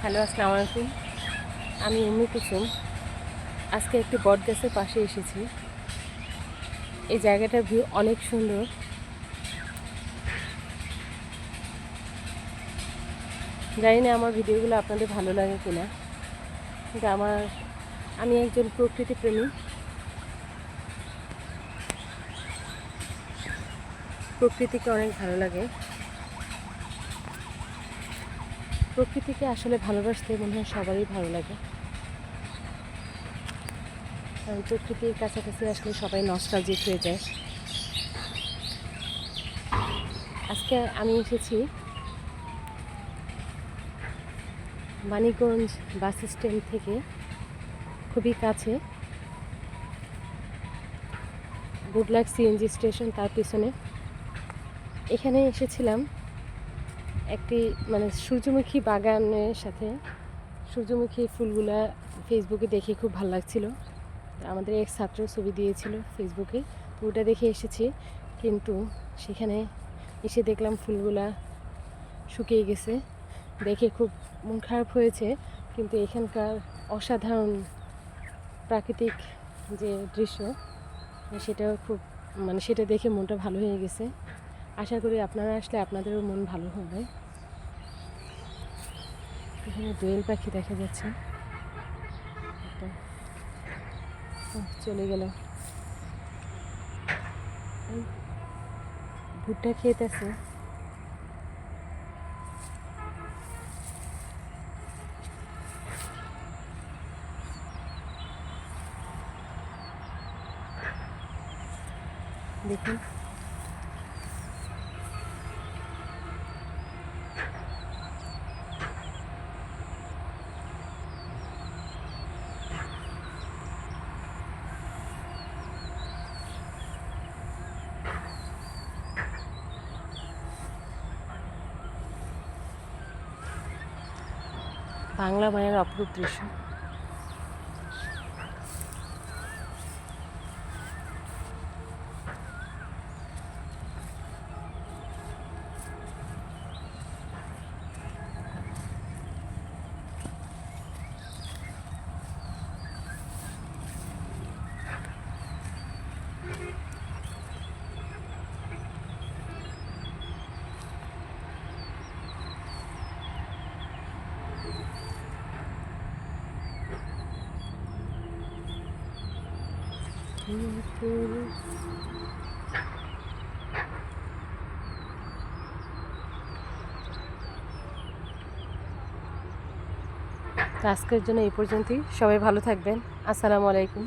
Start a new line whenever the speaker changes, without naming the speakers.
Hello, আসসালামু আলাইকুম। আমি উম্মে কুসুম। আজকে একটি বট গাছের পাশে এসেছি। এই জায়গাটার ভিউ অনেক সুন্দর। জানি না আমার ভিডিওগুলো আপনাদের ভালো লাগে কিনা, কিন্তু আমি একজন প্রকৃতি প্রেমী। প্রকৃতিকে অনেক ভালো লাগে। প্রকৃতিকে আসলে ভালোবাসতে মনে হয় সবারই ভালো লাগে, কারণ প্রকৃতির কাছাকাছি আসলে সবাই নস্টালজিক হয়ে যায়। আজকে আমি এসেছি মানিকগঞ্জ বাস স্ট্যান্ড থেকে খুবই কাছে, গুডলাক সিএনজি স্টেশন, তার পিছনে। এখানে এসেছিলাম একটি সূর্যমুখী বাগানের সাথে। সূর্যমুখী ফুলগুলা ফেসবুকে দেখে খুব ভালো লাগছিল। আমাদের এক ছাত্র ছবি দিয়েছিল ফেসবুকে, তো ওটা দেখে এসেছি। কিন্তু সেখানে এসে দেখলাম ফুলগুলা শুকিয়ে গেছে, দেখে খুব মন খারাপ হয়েছে। কিন্তু এখানকার অসাধারণ প্রাকৃতিক যে দৃশ্য, সেটা খুব সেটা দেখে মনটা ভালো হয়ে গেছে। আশা করি আপনারা আসলে আপনাদেরও মন ভালো হবে। এখানে দোয়েল পাখি দেখা যাচ্ছে একটা। চলে গেল। ভুট্টা ক্ষেত আছে। দেখুন, বাংলা মায়ের অপরূপ দৃশ্য। আজকের জন্য এই পর্যন্তই। সবাই ভালো থাকবেন। আসসালামু আলাইকুম।